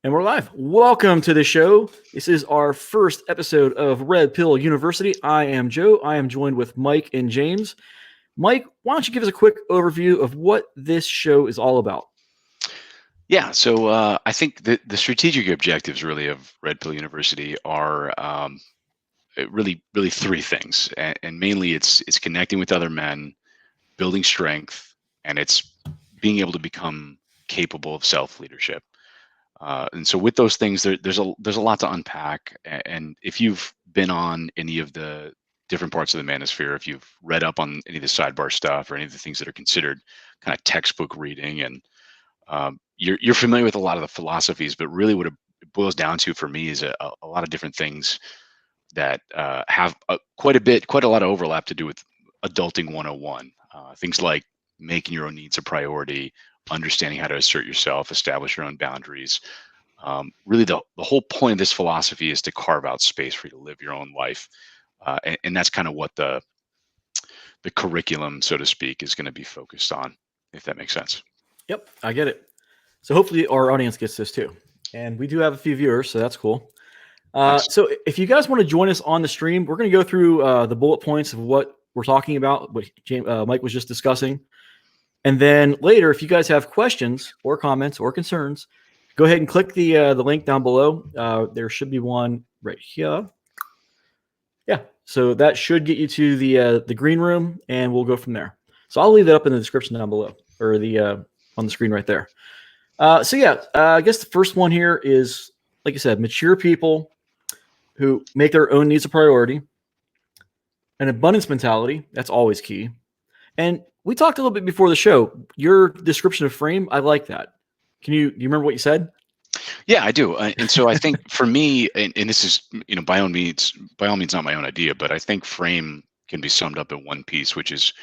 And we're live. Welcome to the show. This is our first episode of Red Pill University. I am Joe. I am joined with Mike and James. Mike, why don't you give us a quick overview of what this show is all about? Yeah, so I think the strategic objectives really of Red Pill University are really three things, and mainly it's connecting with other men, building strength, and it's being able to become capable of self leadership. And so with those things, there's a lot to unpack. And if you've been on any of the different parts of the manosphere, if you've read up on any of the sidebar stuff or any of the things that are considered kind of textbook reading, and you're familiar with a lot of the philosophies, but really what it boils down to for me is a lot of different things that have quite a lot of overlap to do with adulting 101. Things like making your own needs a priority, understanding how to assert yourself, establish your own boundaries. Really, the whole point of this philosophy is to carve out space for you to live your own life, and that's kind of what the curriculum, so to speak, is going to be focused on, if that makes sense. Yep, I get it. So hopefully our audience gets this too. And we do have a few viewers, so that's cool. Nice. So if you guys want to join us on the stream, we're going to go through the bullet points of what we're talking about, what Mike was just discussing. And then later, if you guys have questions or comments or concerns, go ahead and click the link down below. There should be one right here. Yeah, so that should get you to the green room, and we'll go from there. So I'll leave that up in the description down below, or the on the screen right there. I guess the first one here is, like I said, mature people who make their own needs a priority, an abundance mentality. That's always key. And we talked a little bit before the show. Your description of frame, I like that. Do you remember what you said? Yeah, I do. And so I think for me, and this is, by all means not my own idea, but I think frame can be summed up in one piece, which is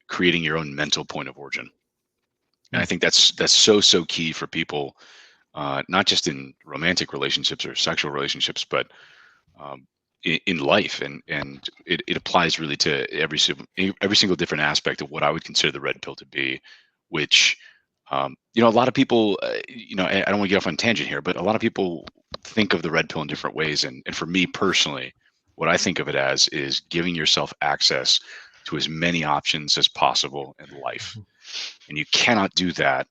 creating your own mental point of origin. And I think that's so key for people, not just in romantic relationships or sexual relationships, but in life, and it applies really to every single different aspect of what I would consider the red pill to be, which a lot of people, I don't want to get off on a tangent here, but a lot of people think of the red pill in different ways, and for me personally, what I think of it as is giving yourself access to as many options as possible in life, and you cannot do that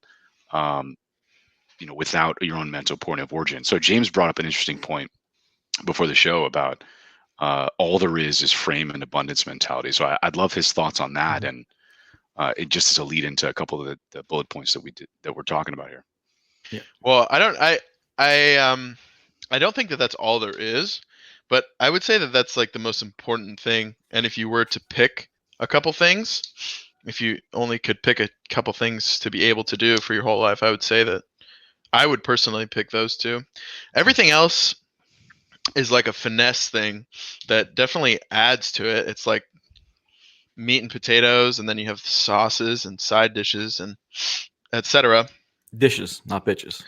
without your own mental point of origin. So James brought up an interesting point before the show about all there is frame and abundance mentality. So I'd love his thoughts on that, and it just as a lead into a couple of the bullet points that we're talking about here. Yeah. Well, I don't think that that's all there is, but I would say that that's like the most important thing. And if you were to pick a couple things, if you only could pick a couple things to be able to do for your whole life, I would say that I would personally pick those two. Everything else is like a finesse thing that definitely adds to it. It's like meat and potatoes, and then you have sauces and side dishes and etc. Dishes, not bitches.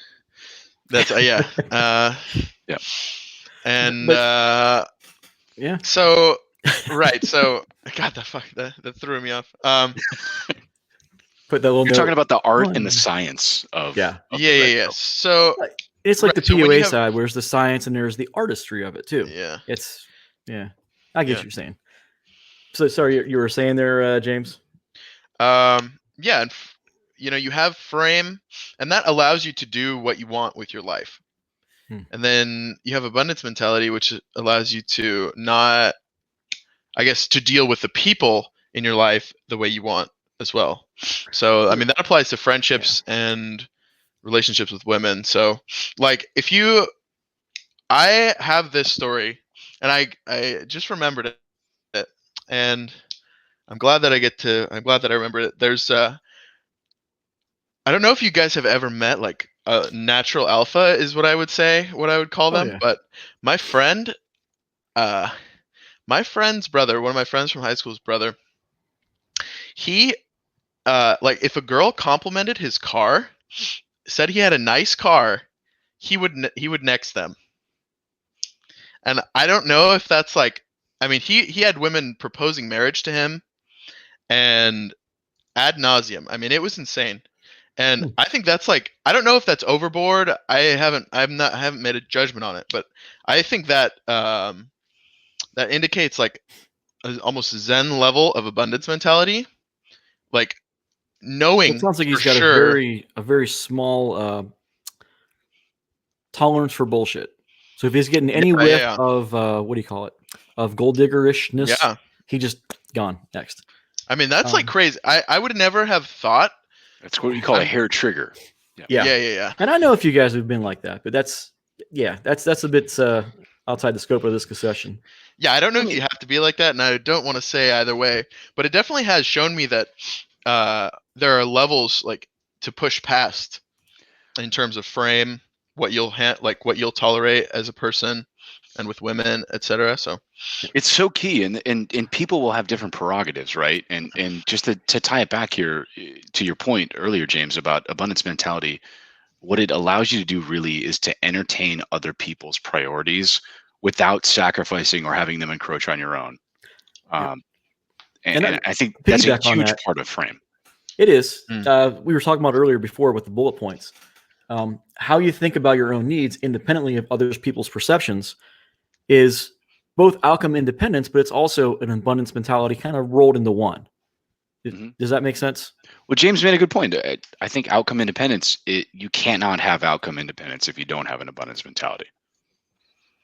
That's yeah. Yeah. And yeah. So right. So God, that threw me off. Put that little. You're talking about the art and the science of yeah. So it's like the PUA side, where's the science and there's the artistry of it too. Yeah. I get what you're saying. So sorry, you were saying there, James. Yeah, and you have frame, and that allows you to do what you want with your life. And then you have abundance mentality, which allows you to not, I guess, to deal with the people in your life the way you want as well. So, I mean, that applies to friendships and relationships with women. So, like, I have this story, and I just remembered it, and I'm glad that I remembered it. There's, I don't know if you guys have ever met, like, a natural alpha is what I would call them. But my friend's brother, one of my friends from high school's brother, he, like, if a girl complimented his car, said he had a nice car, he would next them. And I don't know if that's like, I mean, he had women proposing marriage to him, and ad nauseum. I mean, it was insane. And I think that's like, I don't know if that's overboard. I haven't made a judgment on it, but I think that that indicates like almost Zen level of abundance mentality, like Well, it knowing sounds like for he's got sure. a very small tolerance for bullshit. So if he's getting any Yeah, whiff yeah, of what do you call it, of gold diggerishness, yeah. he just gone next. I mean, that's like crazy. I would never have thought. That's what you call a hair trigger. Yeah. Yeah, yeah, yeah. And I know a few guys who've been like that, but that's a bit outside the scope of this discussion. Yeah, I don't know if you have to be like that, and I don't want to say either way, but it definitely has shown me that there are levels like to push past in terms of frame, what you'll like what you'll tolerate as a person, and with women, etc. So it's so key, and people will have different prerogatives, right? And just to tie it back here to your point earlier, James, about abundance mentality, what it allows you to do really is to entertain other people's priorities without sacrificing or having them encroach on your own. And I think that's a huge part of frame. It is. We were talking about earlier before with the bullet points. How you think about your own needs independently of other people's perceptions is both outcome independence, but it's also an abundance mentality kind of rolled into one. Does that make sense? Well, James made a good point. I think outcome independence, you cannot have outcome independence if you don't have an abundance mentality.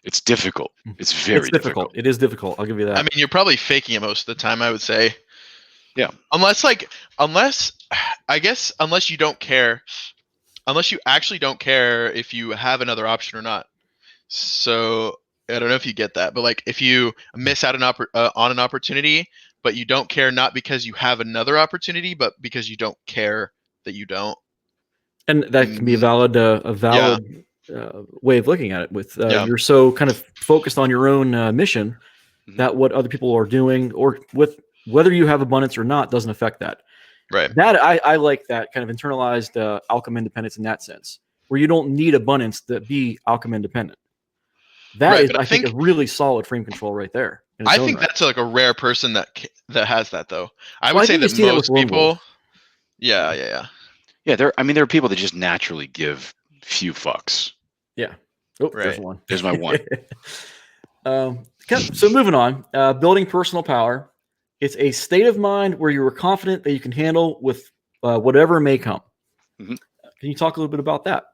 It's difficult. It's very difficult. It is difficult. I'll give you that. I mean, you're probably faking it most of the time, I would say. Yeah. Unless you don't care, unless you actually don't care if you have another option or not. So I don't know if you get that, but like if you miss out on an opportunity, but you don't care not because you have another opportunity, but because you don't care that you don't. And that can be a valid way of looking at it. With you're so kind of focused on your own mission that what other people are doing, or with whether you have abundance or not, doesn't affect that. Right. That I like that kind of internalized outcome independence in that sense, where you don't need abundance to be outcome independent. That is, I think, a really solid frame control right there. I think that's like a rare person that has that, though. I would say that most people. Yeah. There are people that just naturally give few fucks. Yeah. Oh, right. There's one. There's my one. So moving on, building personal power. It's a state of mind where you are confident that you can handle with whatever may come. Mm-hmm. Can you talk a little bit about that?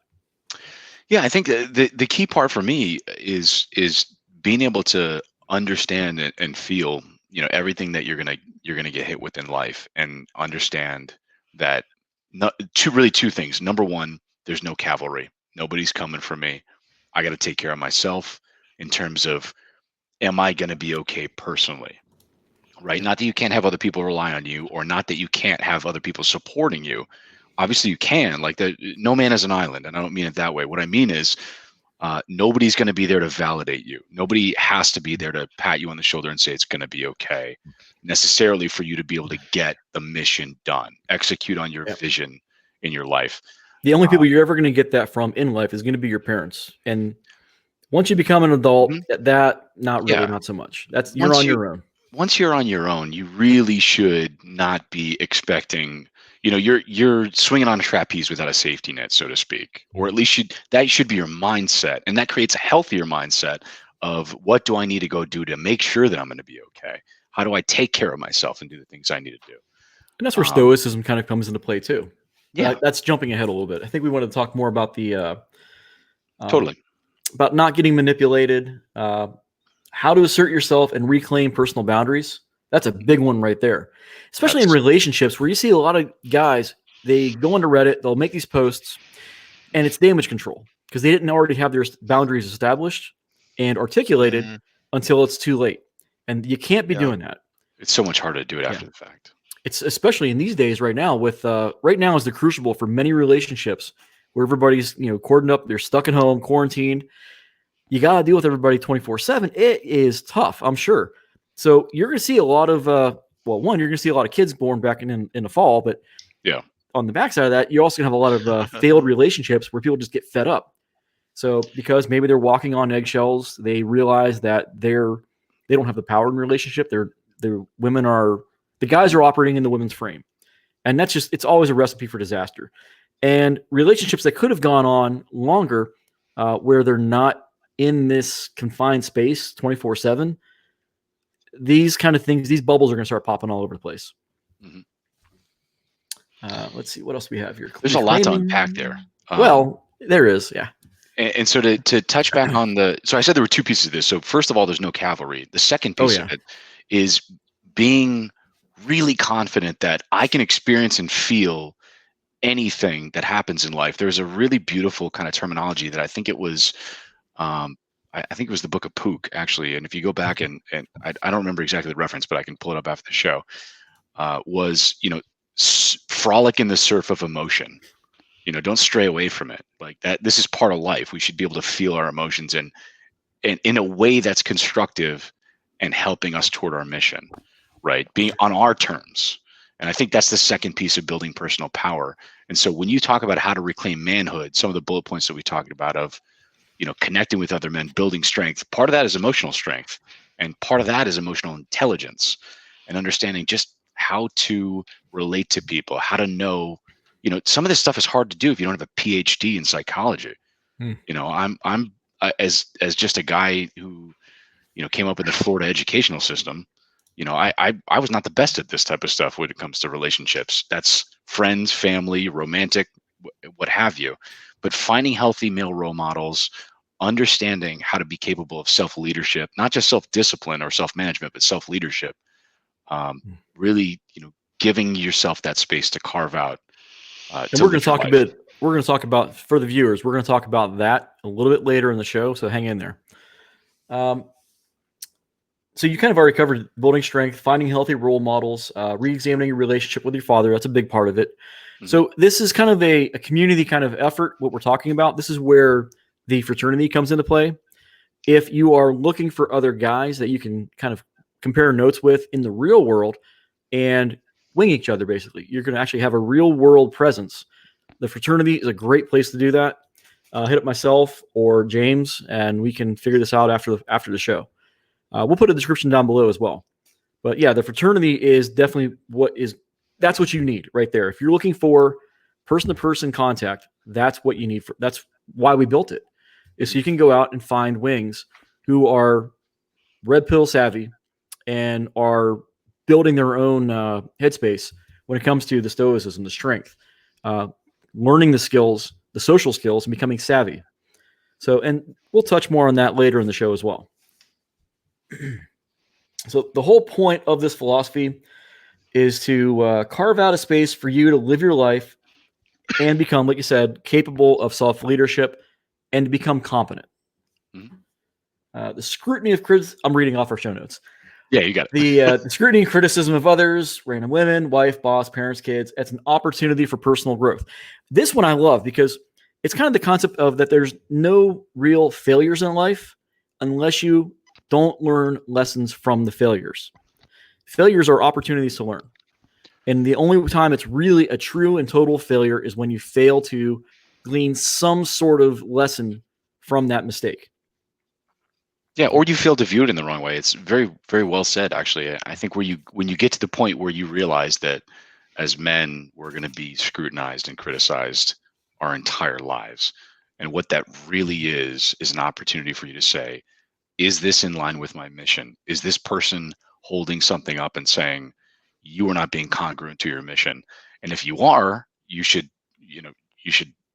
Yeah, I think the key part for me is being able to understand and feel, everything that you're gonna get hit with in life, and understand that two things. Number one, there's no cavalry. Nobody's coming for me. I got to take care of myself in terms of, am I going to be okay personally? Right? Not that you can't have other people rely on you, or not that you can't have other people supporting you. Obviously you can. Like no man is an island, and I don't mean it that way. What I mean is nobody's going to be there to validate you. Nobody has to be there to pat you on the shoulder and say it's going to be okay, necessarily, for you to be able to get the mission done, execute on your vision in your life. The only people you're ever going to get that from in life is going to be your parents. And once you become an adult, not so much. You're on your own. Once you're on your own, you really should not be expecting, you're swinging on a trapeze without a safety net, so to speak, or at least that should be your mindset. And that creates a healthier mindset of, what do I need to go do to make sure that I'm going to be okay? How do I take care of myself and do the things I need to do? And that's where stoicism kind of comes into play too. Yeah. That's jumping ahead a little bit. I think we want to talk more about the totally about not getting manipulated, how to assert yourself and reclaim personal boundaries. That's a big one right there, especially in relationships, where you see a lot of guys, they go into Reddit, they'll make these posts, and it's damage control because they didn't already have their boundaries established and articulated until it's too late. And you can't be doing that. It's so much harder to do it after the fact. It's especially in these days right now with right now is the crucible for many relationships where everybody's, cordoned up, they're stuck at home, quarantined. You got to deal with everybody 24/7. It is tough, I'm sure. So you're going to see a lot of, you're going to see a lot of kids born back in the fall, but on the backside of that, you're also going to have a lot of failed relationships where people just get fed up. So because maybe they're walking on eggshells, they realize that they don't have the power in the relationship. The guys are operating in the women's frame. And that's it's always a recipe for disaster. and relationships that could have gone on longer, where they're not in this confined space 24/7. These kind of things, these bubbles are going to start popping all over the place. Mhm. Let's see what else we have here. There's a lot to unpack there. Well, there is, yeah. And so to touch back on so I said there were two pieces of this. So first of all, there's no cavalry. The second piece of it is being really confident that I can experience and feel anything that happens in life. There's a really beautiful kind of terminology that I think it was, I think it was the book of Pook, actually. And if you go back and I don't remember exactly the reference, but I can pull it up after the show, was, frolic in the surf of emotion. Don't stray away from it. Like that, this is part of life. We should be able to feel our emotions and in a way that's constructive and helping us toward our mission, right? Being on our terms. And I think that's the second piece of building personal power. And so when you talk about how to reclaim manhood, some of the bullet points that we talked about of, connecting with other men, building strength, part of that is emotional strength. And part of that is emotional intelligence and understanding just how to relate to people, how to know, some of this stuff is hard to do if you don't have a PhD in psychology. I'm as just a guy who, came up in the Florida educational system, I was not the best at this type of stuff when it comes to relationships. That's friends, family, romantic, what have you. But finding healthy male role models, understanding how to be capable of self-leadership, not just self-discipline or self-management, but self-leadership, really, giving yourself that space to carve out. And we're going to talk we're going to talk about, for the viewers, we're going to talk about that a little bit later in the show. So hang in there. So you kind of already covered building strength, finding healthy role models, re-examining your relationship with your father. That's a big part of it. Mm-hmm. So this is kind of a community kind of effort, what we're talking about. This is where the fraternity comes into play. If you are looking for other guys that you can kind of compare notes with in the real world and wing each other, basically, you're going to actually have a real world presence. The fraternity is a great place to do that. Hit up myself or James, and we can figure this out after the show. We'll put a description down below as well. But yeah, the fraternity is definitely that's what you need right there. If you're looking for person-to-person contact, that's what you need. That's why we built it, is so you can go out and find wings who are red pill savvy and are building their own headspace when it comes to the stoicism, the strength, learning the skills, the social skills, and becoming savvy. So, and we'll touch more on that later in the show as well. So the whole point of this philosophy is to carve out a space for you to live your life and become, like you said, capable of self-leadership and to become competent. Mm-hmm. The scrutiny of criticism, I'm reading off our show notes. Yeah, you got it. The scrutiny and criticism of others, random women, wife, boss, parents, kids. It's an opportunity for personal growth. This one I love because it's kind of the concept of that there's no real failures in life unless you don't learn lessons from the failures. Failures are opportunities to learn. And the only time it's really a true and total failure is when you fail to glean some sort of lesson from that mistake. Yeah, or you fail to view it in the wrong way. It's very, very well said, actually. I think when you get to the point where you realize that as men, we're going to be scrutinized and criticized our entire lives. And what that really is an opportunity for you to say, is this in line with my mission? Is this person holding something up and saying, you are not being congruent to your mission? And if you are, you should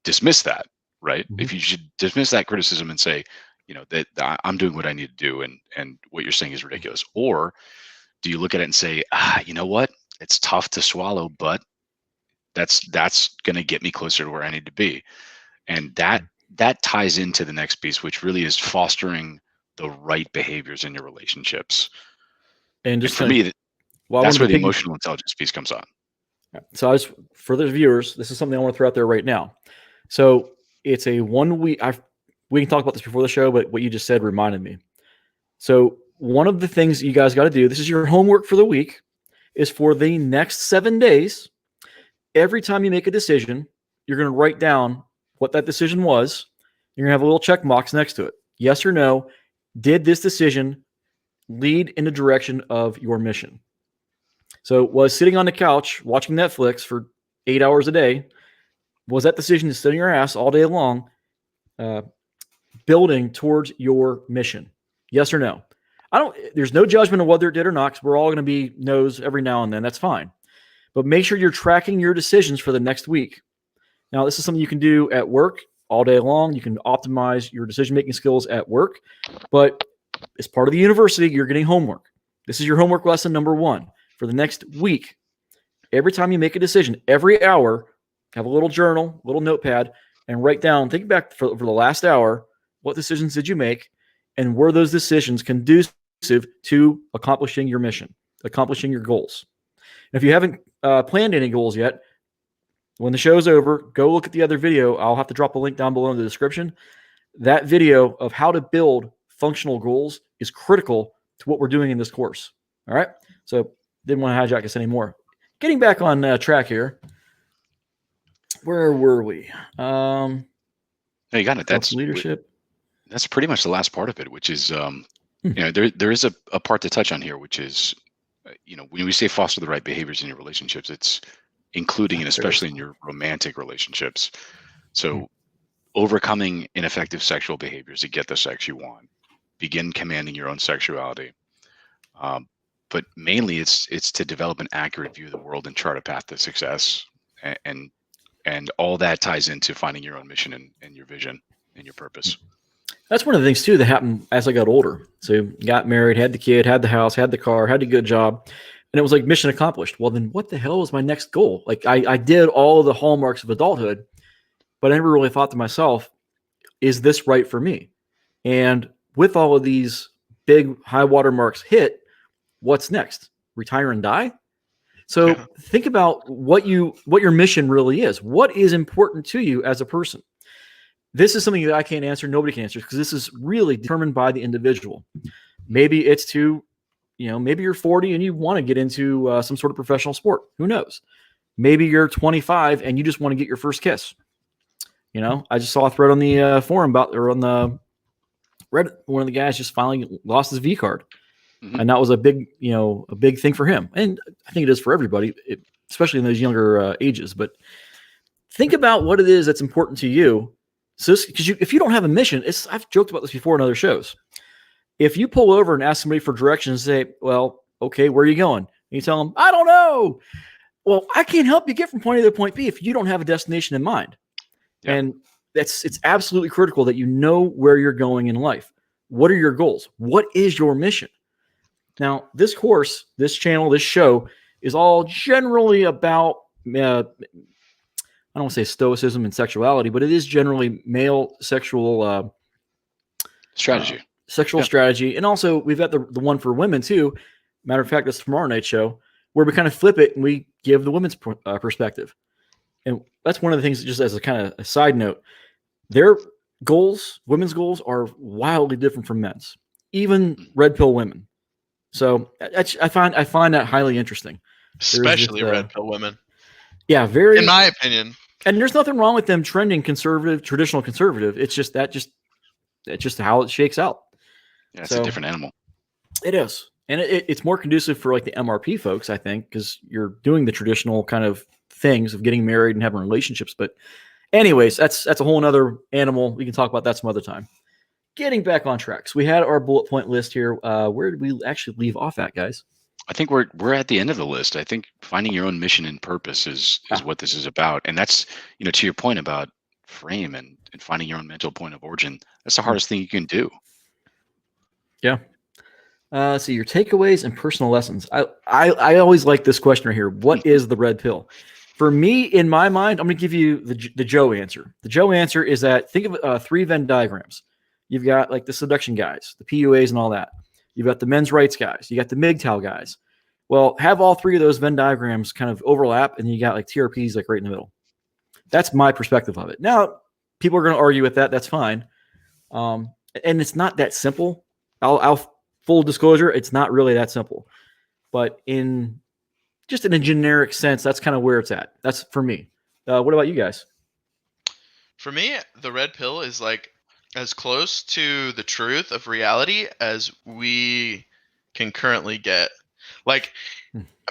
dismiss that, right? Mm-hmm. If you should dismiss that criticism and say, that I'm doing what I need to do and what you're saying is ridiculous. Or do you look at it and say, you know what? It's tough to swallow, but that's going to get me closer to where I need to be. And that ties into the next piece, which really is fostering the right behaviors in your relationships. And for me, that's where the emotional intelligence piece comes on. So for the viewers, this is something I want to throw out there right now. So it's a 1 week. We can talk about this before the show, but what you just said reminded me. So one of the things you guys got to do, this is your homework for the week, is for the next 7 days, every time you make a decision, you're going to write down what that decision was. You're going to have a little check box next to it. Yes or no. Did this decision lead in the direction of your mission? So was sitting on the couch watching Netflix for 8 hours a day, Was that decision to sit on your ass all day long, building towards your mission? Yes or no? There's no judgment on whether it did or not, because we're all going to be no's every now and then. That's fine. But make sure you're tracking your decisions for the next week. Now, this is something you can do at work all day long. You can optimize your decision-making skills at work. But as part of the university, you're getting homework. This is your homework lesson number 1 for the next week. Every time you make a decision, every hour, have a little journal, a little notepad, and write down, think back for the last hour, what decisions did you make, and were those decisions conducive to accomplishing your mission, accomplishing your goals? And if you haven't planned any goals yet, when the show's over, go look at the other video. I'll have to drop a link down below in the description. That video of how to build functional goals is critical to what we're doing in this course. All right? So didn't want to hijack us anymore. Getting back on track here. Where were we? No, you got it. That's leadership. That's pretty much the last part of it, which is, there is a part to touch on here, which is, when we say foster the right behaviors in your relationships, it's including and especially in your romantic relationships. So overcoming ineffective sexual behaviors to get the sex you want, begin commanding your own sexuality. But mainly it's to develop an accurate view of the world and chart a path to success. And all that ties into finding your own mission and your vision and your purpose. That's one of the things too that happened as I got older. So got married, had the kid, had the house, had the car, had a good job. And it was like mission accomplished. Well, then what the hell is my next goal? Like I did all of the hallmarks of adulthood, but I never really thought to myself, is this right for me? And with all of these big high water marks hit, what's next? Retire and die? So think about what your mission really is. What is important to you as a person? This is something that I can't answer. Nobody can answer, because this is really determined by the individual. Maybe it's to, maybe you're 40 and you want to get into some sort of professional sport. Who knows? Maybe you're 25 and you just want to get your first kiss. I just saw a thread on the forum on the Reddit. One of the guys just finally lost his V card. Mm-hmm. And that was a big thing for him. And I think it is for everybody, especially in those younger ages. But think about what it is that's important to you. So, because if you don't have a mission, I've joked about this before in other shows. If you pull over and ask somebody for directions and say, well, okay, where are you going? And you tell them, I don't know. Well, I can't help you get from point A to point B if you don't have a destination in mind. Yeah. And it's absolutely critical that you know where you're going in life. What are your goals? What is your mission? Now, this course, this channel, this show is all generally about, I don't want to say stoicism and sexuality, but it is generally male sexual strategy. Sexual strategy. And also we've got the one for women too. Matter of fact, that's tomorrow night's show, where we kind of flip it and we give the women's perspective. And that's one of the things, just as a kind of a side note, their goals, women's goals, are wildly different from men's, even red pill women. So I find that highly interesting. Especially red pill women. Yeah, very. In my opinion. And there's nothing wrong with them trending conservative, traditional conservative. It's just how it shakes out. Yeah, it's a different animal. It is. And it's more conducive for like the MRP folks, I think, because you're doing the traditional kind of things of getting married and having relationships. But anyways, that's a whole nother animal. We can talk about that some other time. Getting back on track. So we had our bullet point list here. Where did we actually leave off at, guys? I think we're at the end of the list. I think finding your own mission and purpose is what this is about. And that's, to your point about frame and finding your own mental point of origin, that's the hardest thing you can do. Yeah. So your takeaways and personal lessons. I always like this question right here. What is the red pill? For me, in my mind, I'm going to give you the Joe answer. The Joe answer is that think of 3 Venn diagrams. You've got like the seduction guys, the PUAs and all that. You've got the men's rights guys. You got the MGTOW guys. Well, have all 3 of those Venn diagrams kind of overlap, and you got like TRPs like right in the middle. That's my perspective of it. Now, people are going to argue with that. That's fine. And it's not that simple. I'll full disclosure, it's not really that simple. But in a generic sense, that's kind of where it's at. That's for me. What about you guys? For me, the red pill is like as close to the truth of reality as we can currently get. Like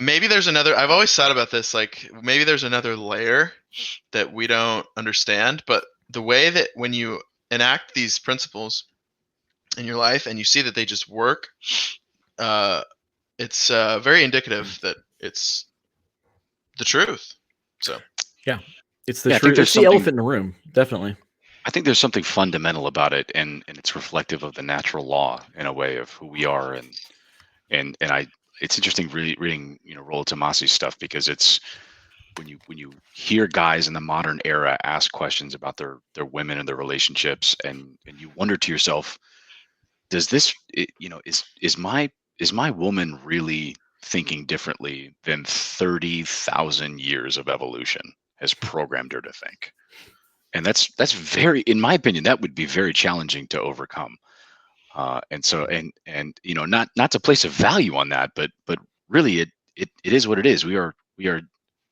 maybe there's another, I've always thought about this, like maybe there's another layer that we don't understand. But the way that when you enact these principles in your life and you see that they just work, it's very indicative that it's the truth. So Yeah, it's the Yeah, I think truth. there's It's the something. elephant in the room, definitely. I think there's something fundamental about it, and it's reflective of the natural law in a way of who we are, and I. It's interesting reading Rollo Tomasi's stuff, because it's when you hear guys in the modern era ask questions about their women and their relationships, and you wonder to yourself, does this is my woman really thinking differently than 30,000 years of evolution has programmed her to think? And that's very, in my opinion, that would be very challenging to overcome. And so, and not to place a value on that, but really, it is what it is. We are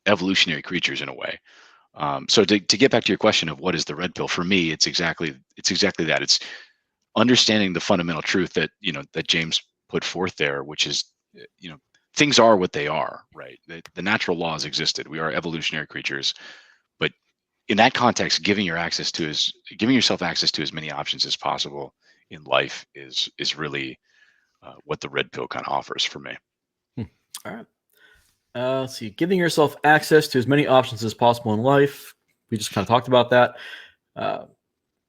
evolutionary creatures in a way. So to get back to your question of what is the red pill, for me, it's exactly that. It's understanding the fundamental truth that that James put forth there, which is things are what they are, right? The natural laws existed. We are evolutionary creatures, but in that context, giving yourself access to as many options as possible in life is really what the red pill kind of offers for me. All right. Let's see. Giving yourself access to as many options as possible in life. We just kind of talked about that.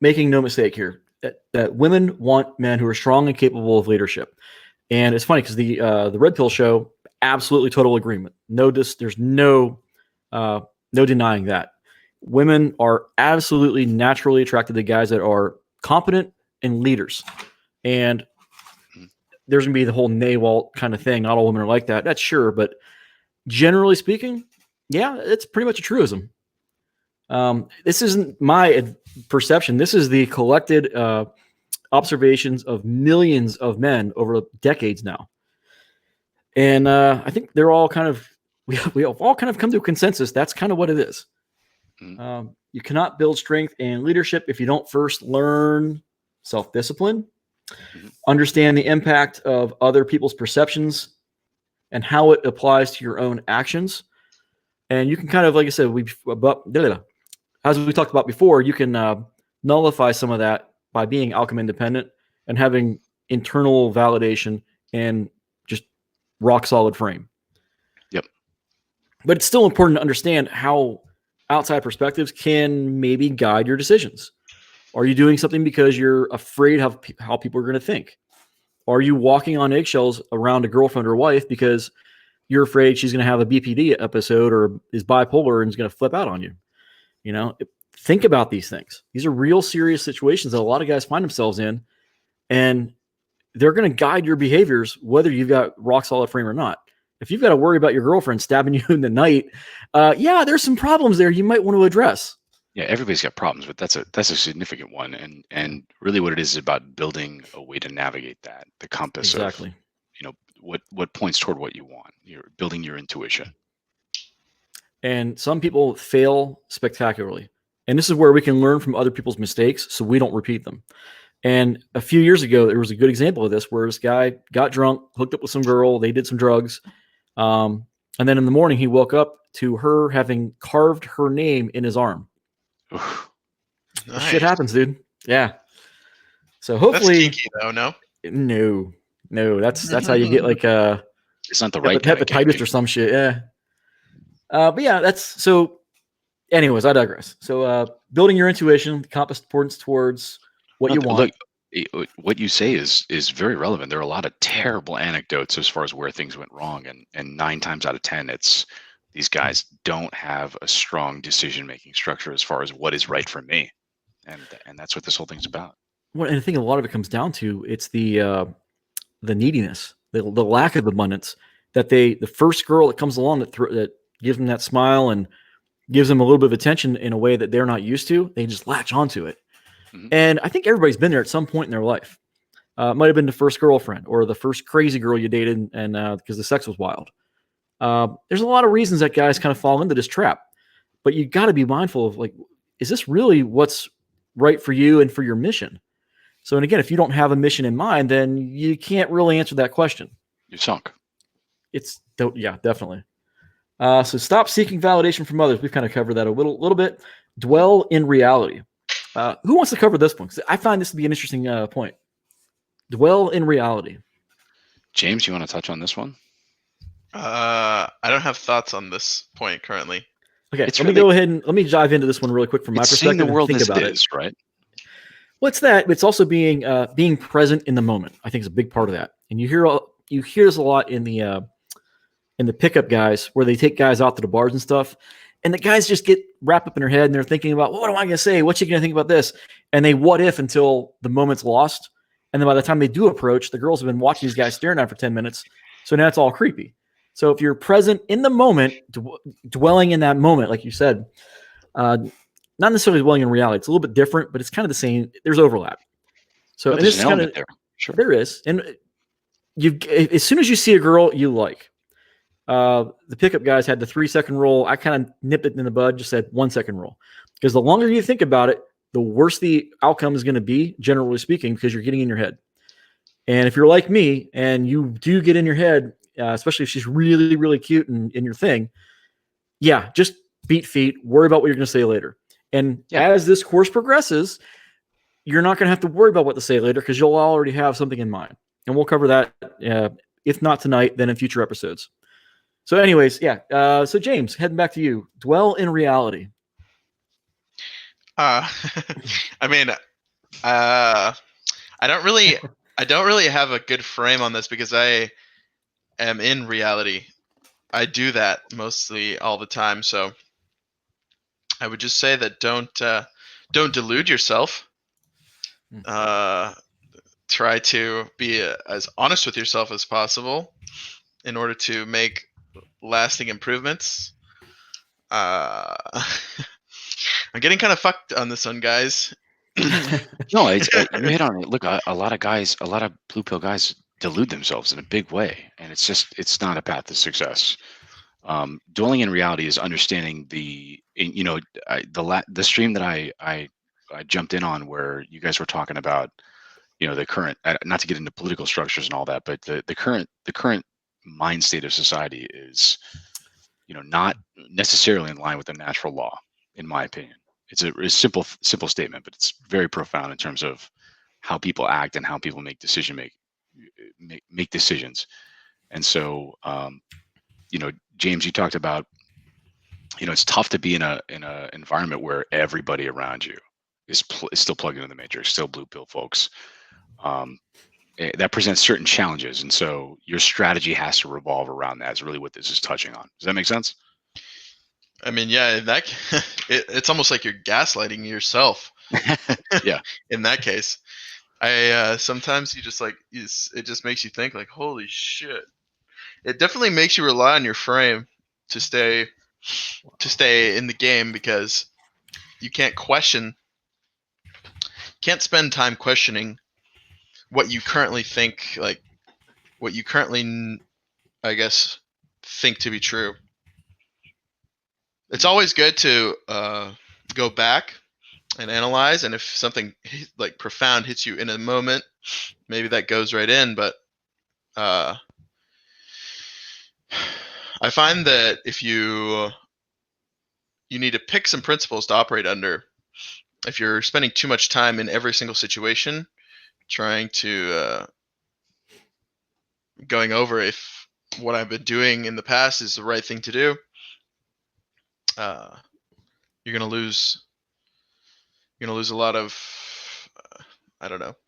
Making no mistake here that women want men who are strong and capable of leadership. And it's funny because the Red Pill Show, absolutely total agreement. There's no denying that. Women are absolutely naturally attracted to guys that are competent and leaders. And there's going to be the whole NAWALT kind of thing. Not all women are like that. That's sure. But generally speaking, yeah, it's pretty much a truism. This isn't my perception. This is the collected observations of millions of men over decades now. And I think they're all kind of, we have all kind of come to a consensus. That's kind of what it is. You cannot build strength and leadership if you don't first learn self-discipline, understand the impact of other people's perceptions and how it applies to your own actions. And you can kind of, like I said, as we talked about before, you can nullify some of that by being outcome independent and having internal validation and just rock solid frame. Yep. But it's still important to understand how outside perspectives can maybe guide your decisions. Are you doing something because you're afraid of how people are going to think? Are you walking on eggshells around a girlfriend or wife because you're afraid she's going to have a BPD episode or is bipolar and is going to flip out on you? Think about these things. These are real serious situations that a lot of guys find themselves in, and they're going to guide your behaviors, whether you've got rock solid frame or not. If you've got to worry about your girlfriend stabbing you in the night, there's some problems there you might want to address. Yeah, everybody's got problems, but that's a significant one, and really what it is about building a way to navigate that, the compass exactly. of what points toward what you want. You're building your intuition. And some people fail spectacularly. And this is where we can learn from other people's mistakes so we don't repeat them. And a few years ago, there was a good example of this where this guy got drunk, hooked up with some girl, they did some drugs. And then in the morning, he woke up to her having carved her name in his arm. Nice. Shit happens, dude. Yeah. So hopefully. That's kinky, though, no. That's how you get like it's not the right hepatitis or some shit. Yeah. But yeah, that's so. Anyways, I digress. So, building your intuition, compass points towards what you want. Look, what you say is very relevant. There are a lot of terrible anecdotes as far as where things went wrong, and 9 times out of 10, it's these guys don't have a strong decision-making structure as far as what is right for me, and that's what this whole thing's about. Well, and I think a lot of it comes down to it's the neediness, the lack of abundance. That the first girl that comes along that gives them that smile and gives them a little bit of attention in a way that they're not used to, they just latch onto it. Mm-hmm. And I think everybody's been there at some point in their life. It might have been the first girlfriend or the first crazy girl you dated, and because the sex was wild. There's a lot of reasons that guys kind of fall into this trap, but you got to be mindful of, like, is this really what's right for you and for your mission? So, and again, if you don't have a mission in mind, then you can't really answer that question. You're sunk. Yeah, definitely. So stop seeking validation from others. We've kind of covered that a little bit. Dwell in reality. Who wants to cover this one? Because I find this to be an interesting point. Dwell in reality. James, you want to touch on this one? I don't have thoughts on this point currently. Okay, let me go ahead and let me dive into this one really quick from my perspective. Seeing the world and think as about it is, right? What's that? It's also being present in the moment. I think is a big part of that. And you hear this a lot in the pickup guys where they take guys out to the bars and stuff, and the guys just get wrapped up in their head and they're thinking about, well, what am I going to say? What's you going to think about this? And they what if until the moment's lost. And then by the time they do approach, the girls have been watching these guys staring at for 10 minutes. So now it's all creepy. So if you're present in the moment, dwelling in that moment, like you said, not necessarily dwelling in reality. It's a little bit different, but it's kind of the same. There's overlap. So and this is kind of there. Sure. There is. And as soon as you see a girl you like, the pickup guys had the 3-second rule. I kind of nipped it in the bud, just said 1-second rule. Because the longer you think about it, the worse the outcome is going to be, generally speaking, because you're getting in your head. And if you're like me and you do get in your head, especially if she's really, really cute and in your thing, yeah, just beat feet, worry about what you're going to say later. And as this course progresses, you're not going to have to worry about what to say later because you'll already have something in mind. And we'll cover that, if not tonight, then in future episodes. So anyways, so James, heading back to you. Dwell in reality. I mean, I don't really have a good frame on this because I am in reality. I do that mostly all the time. So I would just say that don't delude yourself. Try to be as honest with yourself as possible in order to make lasting improvements. I'm getting kind of fucked on this one, guys. No, you hit on it. Look, a lot of blue pill guys delude themselves in a big way, and it's not a path to success. Dwelling in reality is understanding the stream that I jumped in on where you guys were talking about, the current, not to get into political structures and all that, but the current mind state of society is, not necessarily in line with the natural law, in my opinion. It's a simple statement, but it's very profound in terms of how people act and how people make decisions. And so, James, you talked about, it's tough to be in a environment where everybody around you is still plugged into the matrix, still blue pill folks. That presents certain challenges, and so your strategy has to revolve around that. Is really what this is touching on. Does that make sense? I mean, yeah, it's almost like you're gaslighting yourself. Yeah. In that case, sometimes you just it just makes you think like, holy shit. It definitely makes you rely on your frame to stay in the game because you can't spend time questioning what you currently think, like what you currently, I guess, think to be true. It's always good to go back and analyze, and if something like profound hits you in a moment, maybe that goes right in. But I find that if you need to pick some principles to operate under, if you're spending too much time in every single situation, trying to going over if what I've been doing in the past is the right thing to do, you're gonna lose a lot of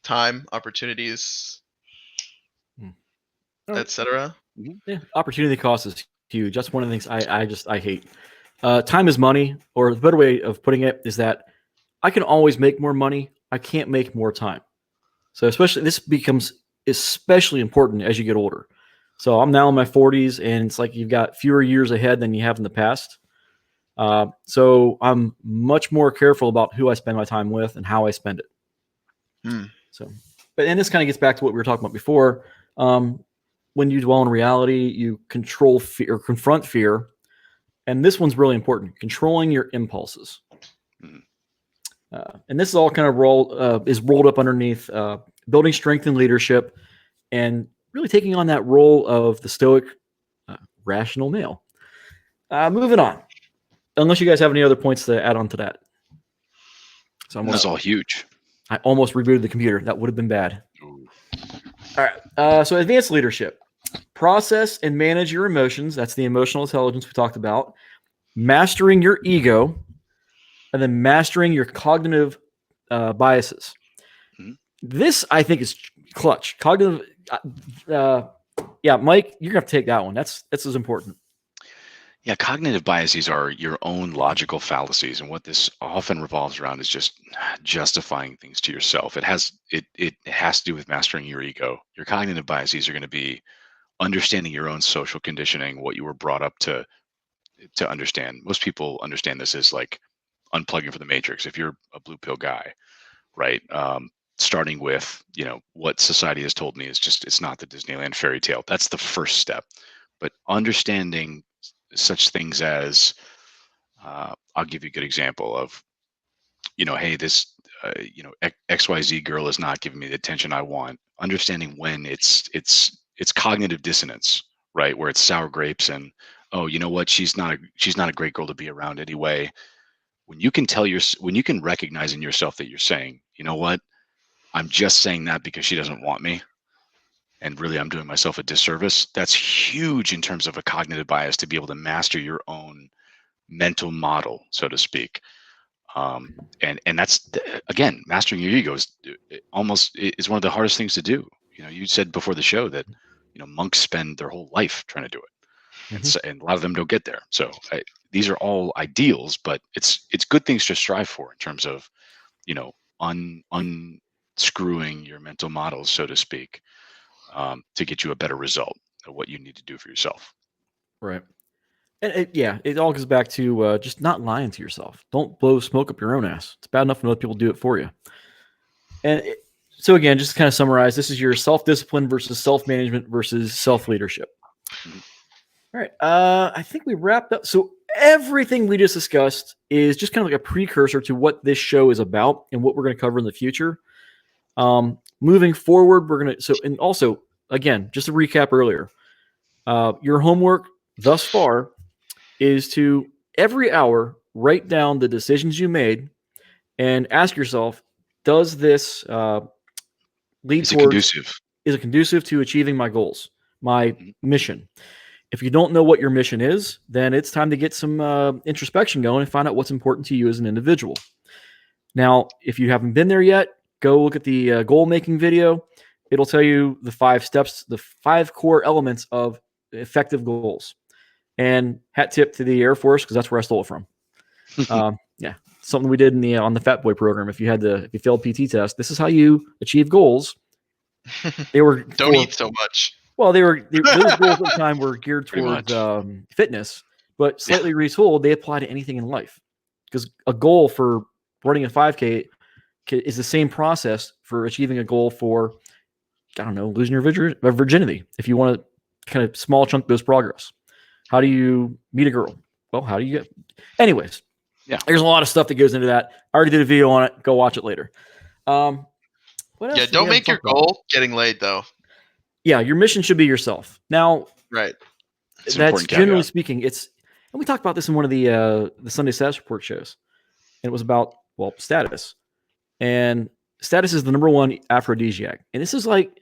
time, opportunities, etc. Yeah, opportunity cost is huge. That's one of the things I hate. Time is money, or the better way of putting it is that I can always make more money. I can't make more time. So this becomes especially important as you get older. So I'm now in my 40s, and it's like you've got fewer years ahead than you have in the past. So I'm much more careful about who I spend my time with and how I spend it. So, and this kind of gets back to what we were talking about before. When you dwell in reality, you control fear or confront fear. And this one's really important, controlling your impulses. And this is all kind of rolled up underneath building strength and leadership and really taking on that role of the stoic, rational male. Moving on. Unless you guys have any other points to add on to that. So That's all huge. I almost rebooted the computer. That would have been bad. Ooh. All right. So advanced leadership. Process and manage your emotions. That's the emotional intelligence we talked about. Mastering your ego. And then mastering your cognitive biases. Mm-hmm. This, I think, is clutch. Cognitive. Mike, you're going to have to take that one. That's as important. Yeah, cognitive biases are your own logical fallacies, and what this often revolves around is just justifying things to yourself. It has to do with mastering your ego. Your cognitive biases are going to be understanding your own social conditioning, what you were brought up to understand. Most people understand this as like unplugging from the matrix. If you're a blue pill guy, right? Starting with, what society has told me is just, it's not the Disneyland fairy tale. That's the first step. But understanding such things as, I'll give you a good example of, hey, this, XYZ girl is not giving me the attention I want. Understanding when it's cognitive dissonance, right? Where it's sour grapes and, oh, you know what? She's not a great girl to be around anyway. When you can recognize in yourself that you're saying, you know what? I'm just saying that because she doesn't want me, and really I'm doing myself a disservice. That's huge in terms of a cognitive bias, to be able to master your own mental model, so to speak. And that's, again, mastering your ego is one of the hardest things to do. You said before the show that monks spend their whole life trying to do it, and a lot of them don't get there. So these are all ideals, but it's good things to strive for in terms of unscrewing your mental models, so to speak, to get you a better result of what you need to do for yourself. Right. And it all goes back to just not lying to yourself. Don't blow smoke up your own ass. It's bad enough when other people do it for you. And so again, just to kind of summarize, this is your self-discipline versus self-management versus self-leadership. Mhm. All right. I think we wrapped up. So everything we just discussed is just kind of like a precursor to what this show is about and what we're going to cover in the future. Moving forward, we're going to, and also, again, just to recap earlier, your homework thus far is to every hour write down the decisions you made and ask yourself, does this lead Is it towards, conducive? is it conducive to achieving my goals, my Mhm. mission? If you don't know what your mission is, then it's time to get some introspection going and find out what's important to you as an individual. Now, if you haven't been there yet, go look at the goal making video. It'll tell you the 5 steps, the 5 core elements of effective goals. And hat tip to the Air Force, because that's where I stole it from. Yeah, something we did in the on the Fat Boy program. If you failed PT test, this is how you achieve goals. They were Don't eat so much. Well, those goals at the time were geared toward fitness, but slightly retooled. They apply to anything in life, because a goal for running a 5K is the same process for achieving a goal for, I don't know, losing your virginity. If you want to kind of small chunk those progress, how do you meet a girl? Well, how do you get? Anyways, yeah, there's a lot of stuff that goes into that. I already did a video on it. Go watch it later. What else? Yeah, don't make your goal getting laid, though. Yeah, your mission should be yourself. Now, right. That's generally speaking. And we talked about this in one of the Sunday Status Report shows, and it was about status, and status is the number one aphrodisiac. And this is like,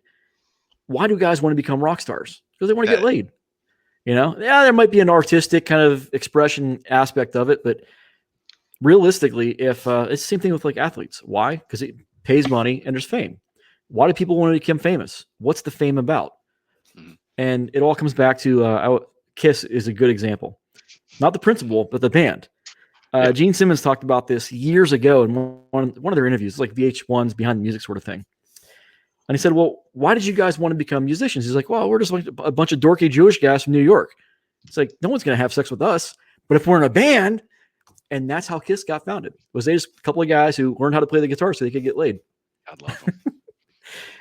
why do guys want to become rock stars? Because they want to get laid. There might be an artistic kind of expression aspect of it, but realistically, if it's the same thing with like athletes. Why? Because it pays money and there's fame. Why do people want to become famous? What's the fame about? And it all comes back to Kiss is a good example. Not the principal, but the band. Gene Simmons talked about this years ago in one of their interviews, like VH1's Behind the Music sort of thing. And he said, well, why did you guys want to become musicians? He's like, well, we're just like a bunch of dorky Jewish guys from New York. It's like, no one's going to have sex with us. But if we're in a band, and that's how Kiss got founded, was they just a couple of guys who learned how to play the guitar so they could get laid. God love them.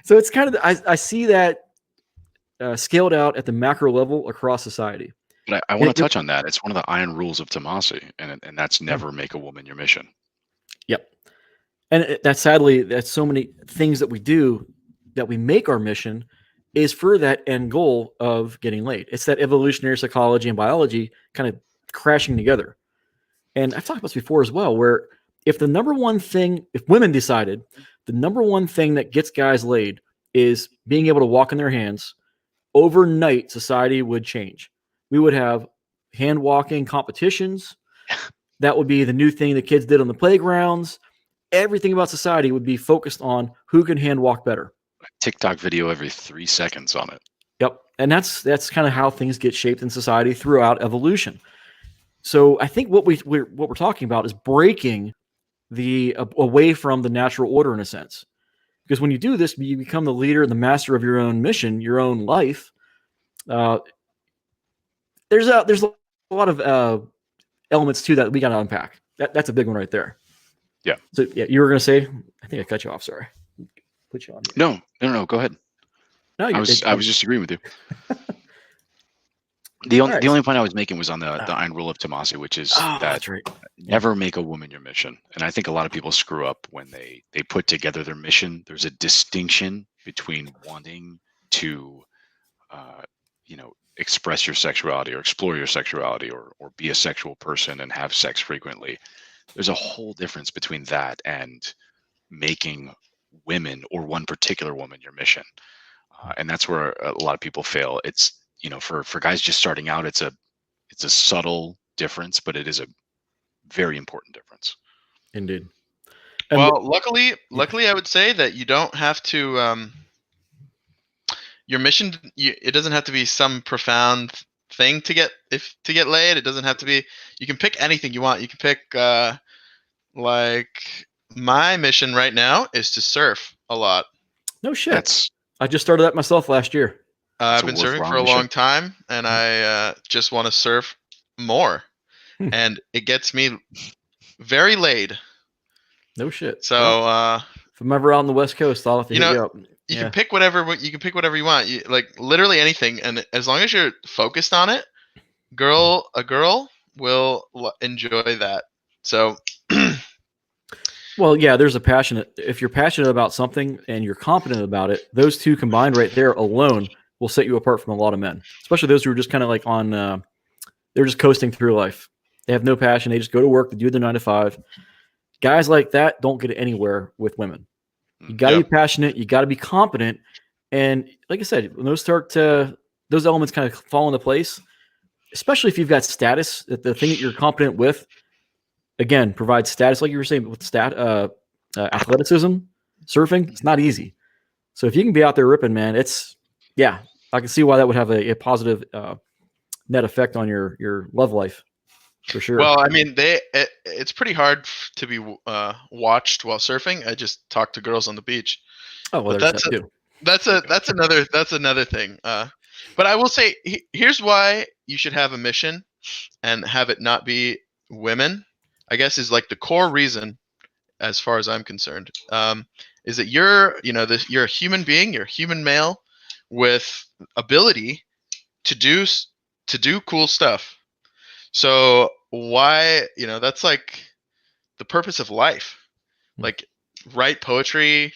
So it's kind of, I see that scaled out at the macro level across society. But I want to touch on that. It's one of the iron rules of Tomasi, and that's never make a woman your mission. Yep. And that's so many things that we do that we make our mission is for that end goal of getting laid. It's that evolutionary psychology and biology kind of crashing together. And I've talked about this before as well, where if the number one thing, if women decided the number one thing that gets guys laid is being able to walk in their hands, overnight society would change. We would have hand walking competitions. That would be the new thing the kids did on the playgrounds. Everything about society would be focused on who can hand walk better. TikTok video every 3 seconds on it. Yep. And that's kind of how things get shaped in society throughout evolution. So I think what we're talking about is breaking away from the natural order in a sense. Because when you do this, you become the leader, the master of your own mission, your own life. There's a lot of elements to that we got to unpack. That's a big one right there. Yeah. So yeah, you were going to say, I think I cut you off. Sorry. Put you on here. No. Go ahead. No, I was just agreeing with you. The only point I was making was on the iron rule of Tomasi, which is that's right. Never make a woman your mission. And I think a lot of people screw up when they put together their mission. There's a distinction between wanting to, express your sexuality or explore your sexuality or be a sexual person and have sex frequently. There's a whole difference between that and making women or one particular woman your mission. And that's where a lot of people fail. It's, for guys just starting out, it's a subtle difference, but it is a very important difference. Indeed. Well, luckily, I would say that you don't have to. Your mission, it doesn't have to be some profound thing to get laid. It doesn't have to be. You can pick anything you want. You can pick, like my mission right now is to surf a lot. No shit. I just started that myself last year. I've been surfing for a long time, and I just want to surf more, and it gets me very laid. No shit. So if I'm ever out on the West Coast, I'll have to hit you up. You can pick whatever you want. Like literally anything, and as long as you're focused on it, a girl will enjoy that. So. Well, yeah, there's a passionate. If you're passionate about something and you're competent about it, those two combined right there alone will set you apart from a lot of men, especially those who are just kind of like on. They're just coasting through life. They have no passion. They just go to work. They do their 9 to 5. Guys like that don't get anywhere with women. You got to be passionate. You got to be competent. And like I said, when those those elements kind of fall into place, especially if you've got status, that the thing that you're competent with, again, provides status, like you were saying, with athleticism, surfing, it's not easy. So if you can be out there ripping, man, I can see why that would have a positive net effect on your love life. For sure. Well, I mean, it's pretty hard to be watched while surfing. I just talk to girls on the beach. Oh, well, that's another thing. But I will say, here's why you should have a mission and have it not be women. I guess is like the core reason, as far as I'm concerned, is that you're a human being, you're a human male with ability to do cool stuff. So why, that's like the purpose of life. Like write poetry,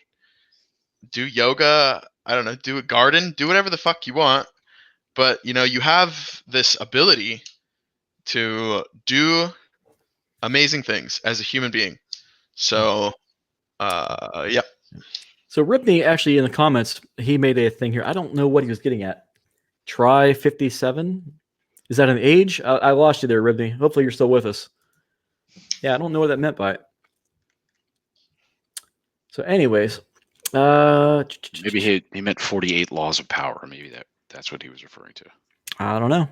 do yoga, I don't know, do a garden, do whatever the fuck you want. But, you have this ability to do amazing things as a human being. So, yeah. So Ripney actually in the comments, he made a thing here. I don't know what he was getting at. Try 57. Is that an age? I lost you there, Ribney. Hopefully you're still with us. Yeah, I don't know what that meant by it. So anyways. Maybe he meant 48 laws of power. Maybe that's what he was referring to. I don't know.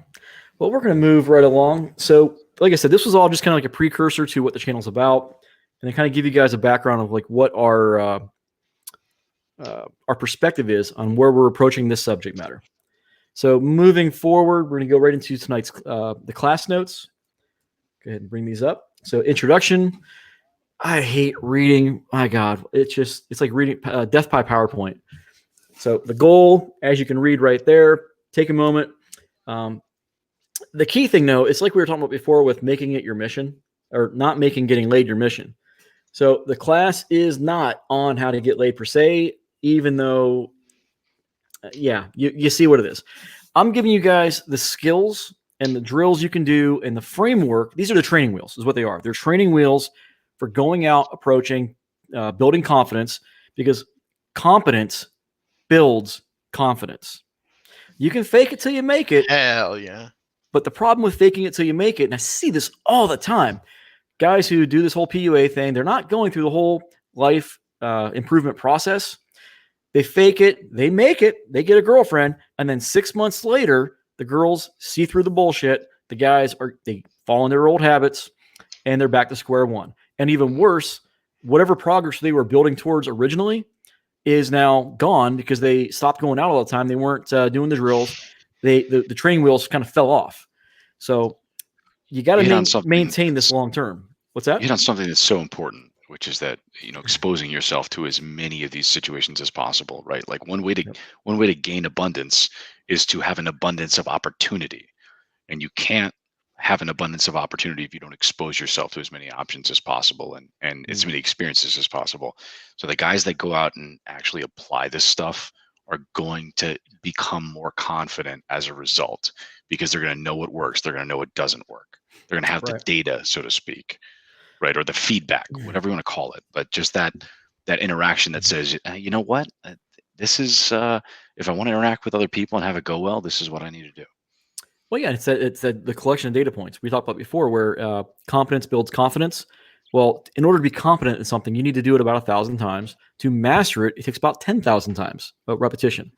Well, we're going to move right along. So like I said, this was all just kind of like a precursor to what the channel's about. And then kind of give you guys a background of like what our perspective is on where we're approaching this subject matter. So moving forward, we're going to go right into tonight's the class notes. Go ahead and bring these up. So introduction. I hate reading. My God, it's like reading death by PowerPoint. So the goal, as you can read right there, take a moment. The key thing, though, it's like we were talking about before with making it your mission or not making getting laid your mission. So the class is not on how to get laid per se, even though, you see what it is. I'm giving you guys the skills and the drills you can do and the framework. These are the training wheels, is what they are. They're training wheels for going out, approaching, building confidence, because competence builds confidence. You can fake it till you make it. Hell yeah. But the problem with faking it till you make it, and I see this all the time, guys who do this whole PUA thing, they're not going through the whole life improvement process. They fake it, they make it, they get a girlfriend, and then 6 months later, the girls see through the bullshit. The guys they fall in their old habits, and they're back to square one. And even worse, whatever progress they were building towards originally is now gone because they stopped going out all the time. They weren't doing the drills. The training wheels kind of fell off. So you got to maintain this long term. What's that? You hit on something that's so important, which is that, exposing yourself to as many of these situations as possible, right? Like one way to gain abundance is to have an abundance of opportunity, and you can't have an abundance of opportunity if you don't expose yourself to as many options as possible and as many experiences as possible. So the guys that go out and actually apply this stuff are going to become more confident as a result, because they're going to know what works. They're going to know what doesn't work. They're going to have the data, so to speak, right? Or the feedback, whatever you want to call it. But just that interaction that says, you know what, this is, if I want to interact with other people and have it go well, this is what I need to do. Well, yeah, it's the collection of data points we talked about before, where competence builds confidence. Well, in order to be competent in something, you need to do it about 1,000 times. To master it, it takes about 10,000 times of repetition.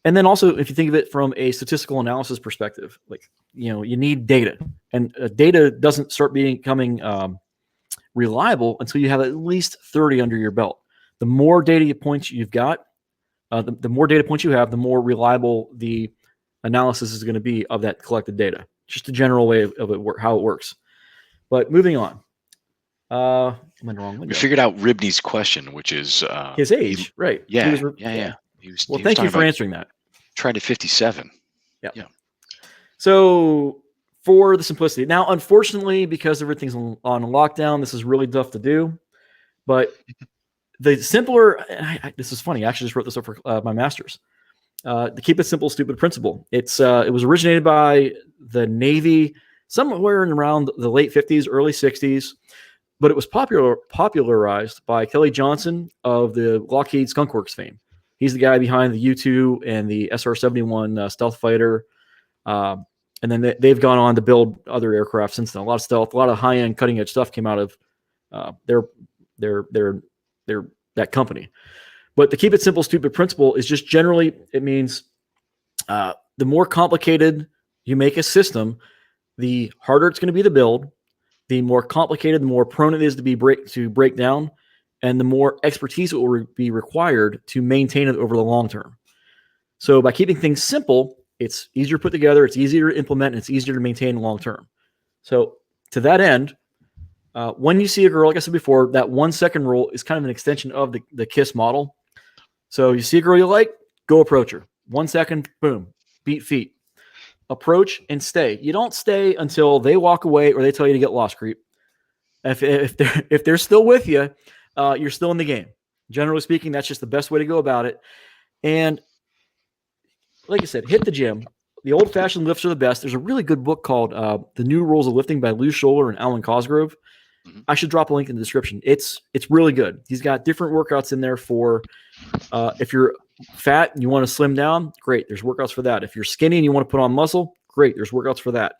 And then also, if you think of it from a statistical analysis perspective, like, you need data, and data doesn't start becoming reliable until you have at least 30 under your belt. The more data points you've got, the more data points you have, the more reliable the analysis is going to be of that collected data. Just a general way of it how it works. But moving on. Am I wrong? We figured out Ribney's question, which is his age, right? Yeah, yeah. Well, thank you for answering that. Tried at 57. Yeah. So for the simplicity, now, unfortunately, because everything's on lockdown, this is really tough to do. But the simpler, this is funny. I actually just wrote this up for my master's. The keep it simple, stupid principle. It was originated by the Navy somewhere in around the late 50s, early 60s, but it was popularized by Kelly Johnson of the Lockheed Skunk Works fame. He's the guy behind the U-2 and the SR-71 stealth fighter. And then they've gone on to build other aircraft since then. A lot of stealth, a lot of high-end, cutting-edge stuff came out of that company. But the keep it simple, stupid principle is just generally, it means the more complicated you make a system, the harder it's going to be to build. The more complicated, the more prone it is to break down, and the more expertise it will be required to maintain it over the long term. So by keeping things simple, it's easier to put together, it's easier to implement, and it's easier to maintain long term. So to that end, when you see a girl, like I said before, that 1 second rule is kind of an extension of the KISS model. So you see a girl you like, go approach her. 1 second, boom, beat feet. Approach and stay. You don't stay until they walk away or they tell you to get lost, creep. If they're still with you, you're still in the game. Generally speaking, that's just the best way to go about it. And like I said, hit the gym. The old-fashioned lifts are the best. There's a really good book called The New Rules of Lifting by Lou Scholler and Alan Cosgrove. I should drop a link in the description. It's really good. He's got different workouts in there for if you're fat and you want to slim down, great. There's workouts for that. If you're skinny and you want to put on muscle, great. There's workouts for that.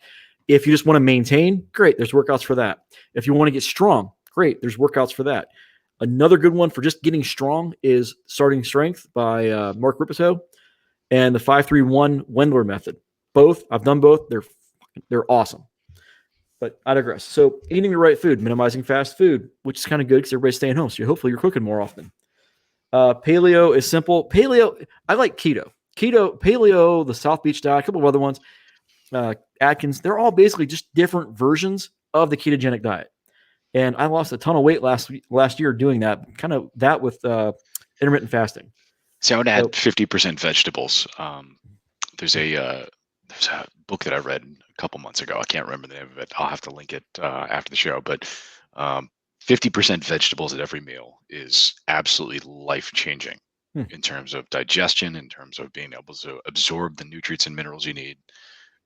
If you just want to maintain, great. There's workouts for that. If you want to get strong, great. There's workouts for that. Another good one for just getting strong is Starting Strength by Mark Ripito and the 5-3-1 Wendler method. Both, I've done both. They're awesome. But I digress. So eating the right food, minimizing fast food, which is kind of good because everybody's staying home. So hopefully you're cooking more often. Paleo is simple. Paleo, I like keto. Paleo, the South Beach diet, a couple of other ones, Atkins, they're all basically just different versions of the ketogenic diet. And I lost a ton of weight last year doing that, kind of that with intermittent fasting. So I would add 50% vegetables. There's a book that I read a couple months ago. I can't remember the name of it. I'll have to link it after the show. But 50% vegetables at every meal is absolutely life-changing in terms of digestion, in terms of being able to absorb the nutrients and minerals you need.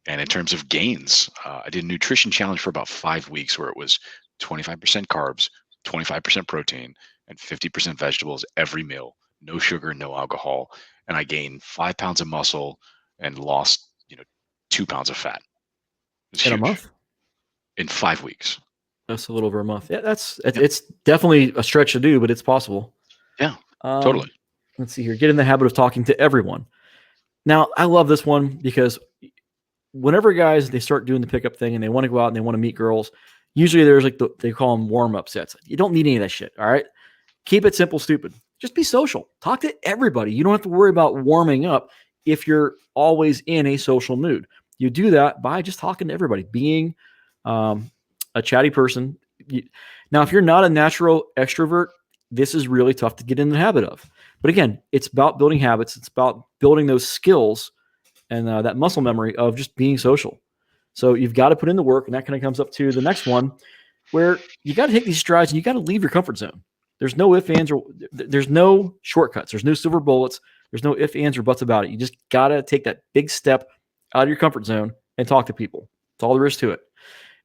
And in terms of gains, I did a nutrition challenge for about 5 weeks where it was 25% carbs, 25% protein, and 50% vegetables every meal, no sugar, no alcohol. And I gained 5 pounds of muscle and lost, 2 pounds of fat. It was In a huge month? in 5 weeks. That's a little over a month. Yeah, it's definitely a stretch to do, but it's possible. Yeah, Um, totally. Let's see here. Get in the habit of talking to everyone. Now, I love this one because whenever guys they start doing the pickup thing and they want to go out and they want to meet girls, usually there's like they call them warm-up sets. You don't need any of that shit. All right. Keep it simple, stupid. Just be social. Talk to everybody. You don't have to worry about warming up if you're always in a social mood. You do that by just talking to everybody, being a chatty person. Now, if you're not a natural extrovert, this is really tough to get in the habit of. But again, it's about building habits. It's about building those skills and that muscle memory of just being social. So you've got to put in the work, and that kind of comes up to the next one, where you got to take these strides and you got to leave your comfort zone. There's no ifs, ands, or there's no shortcuts. There's no silver bullets. There's no ifs, ands, or buts about it. You just got to take that big step out of your comfort zone and talk to people. That's all there is to it.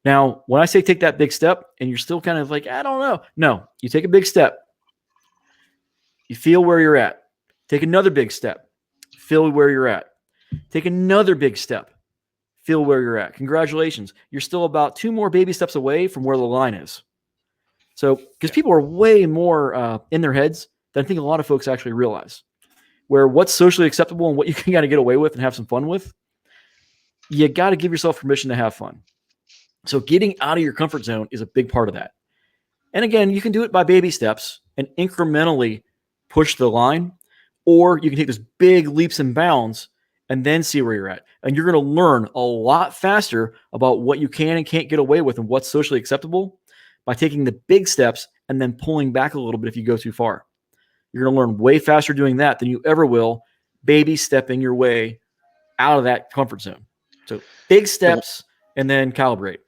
Now, when I say take that big step and you're still kind of like, I don't know. No, you take a big step. You feel where you're at. Take another big step. Feel where you're at. Take another big step. Feel where you're at. Congratulations. You're still about 2 more baby steps away from where the line is. So, because people are way more in their heads than I think a lot of folks actually realize. Where what's socially acceptable and what you can kind of get away with and have some fun with, you got to give yourself permission to have fun. So getting out of your comfort zone is a big part of that. And again, you can do it by baby steps and incrementally push the line, or you can take those big leaps and bounds and then see where you're at. And you're going to learn a lot faster about what you can and can't get away with and what's socially acceptable by taking the big steps and then pulling back a little bit if you go too far. You're going to learn way faster doing that than you ever will baby stepping your way out of that comfort zone. So big steps and then calibrate.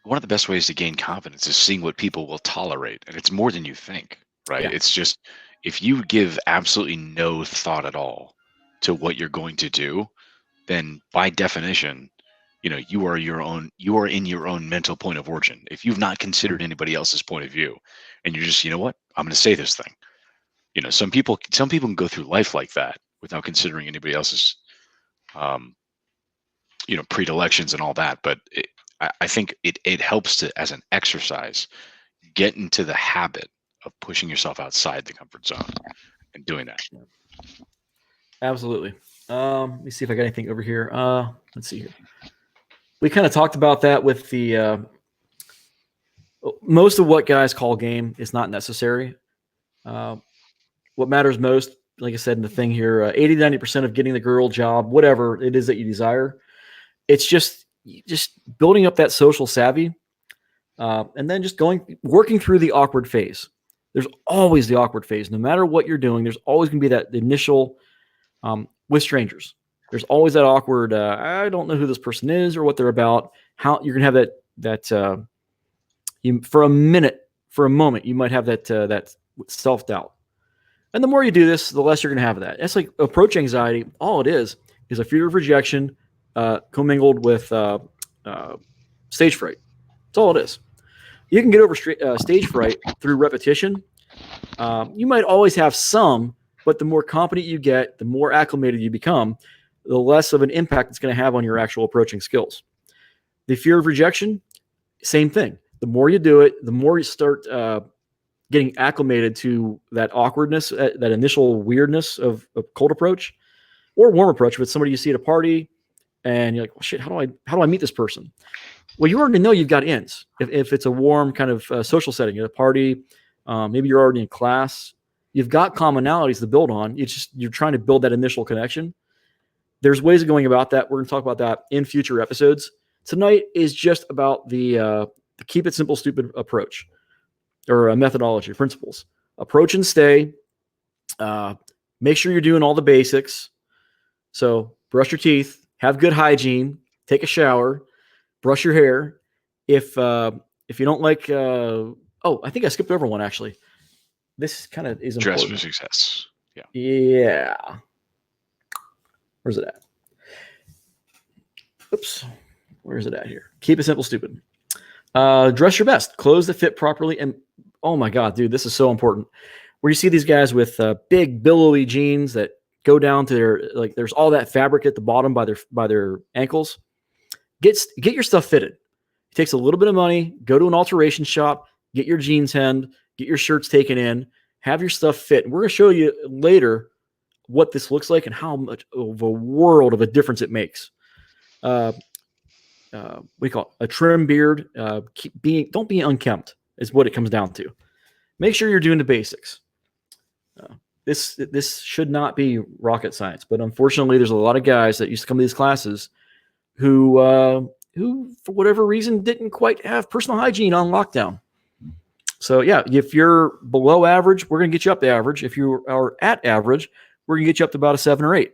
One of the best ways to gain confidence is seeing what people will tolerate. And it's more than you think, right? Yeah. It's just, if you give absolutely no thought at all to what you're going to do, then by definition, you are in your own mental point of origin. If you've not considered anybody else's point of view and you're just, you know what, I'm going to say this thing. Some people can go through life like that without considering anybody else's, predilections and all that. But I think it helps to, as an exercise, get into the habit of pushing yourself outside the comfort zone and doing that. Absolutely. Let me see if I got anything over here. Let's see here. We kind of talked about that with the most of what guys call game is not necessary. What matters most, like I said in the thing here, 80 to 90% of getting the girl, job, whatever it is that you desire, it's just building up that social savvy, and then just working through the awkward phase. There's always the awkward phase. No matter what you're doing, there's always going to be that initial with strangers. There's always that awkward, I don't know who this person is or what they're about. How you're going to have that for a moment, you might have that self-doubt. And the more you do this, the less you're going to have of that. It's like approach anxiety. All it is a fear of rejection commingled with stage fright. That's all it is. You can get over stage fright through repetition. You might always have some, but the more competent you get, the more acclimated you become, the less of an impact it's going to have on your actual approaching skills. The fear of rejection, same thing. The more you do it, the more you start getting acclimated to that awkwardness, that initial weirdness of cold approach or warm approach. If it's somebody you see at a party and you're like, well, shit, how do I meet this person? Well, you already know you've got ins. If it's a warm kind of social setting at a party, maybe you're already in class, you've got commonalities to build on. You're trying to build that initial connection. There's ways of going about that. We're going to talk about that in future episodes. Tonight is just about the keep it simple, stupid approach or methodology, principles. Approach and stay. Make sure you're doing all the basics. So brush your teeth, have good hygiene, take a shower, brush your hair. If you don't like, I think I skipped over one actually. This kind of is important. Dress for success. Yeah. Yeah. Where's it at? oops, where is it at here? Keep it simple, stupid. Dress your best, clothes that fit properly. And oh my God, dude, this is so important. Where you see these guys with big billowy jeans that go down to their, like, there's all that fabric at the bottom by their ankles. Get your stuff fitted. It takes a little bit of money. Go to an alteration shop, get your jeans hemmed, get your shirts taken in, have your stuff fit. And we're going to show you later what this looks like and how much of a world of a difference it makes. We call it a trim beard. Don't be unkempt is what it comes down to. Make sure you're doing the basics. This should not be rocket science, but unfortunately, there's a lot of guys that used to come to these classes who for whatever reason didn't quite have personal hygiene on lockdown. So yeah, if you're below average, we're going to get you up to average. If you are at average, we're going to get you up to about a 7 or 8.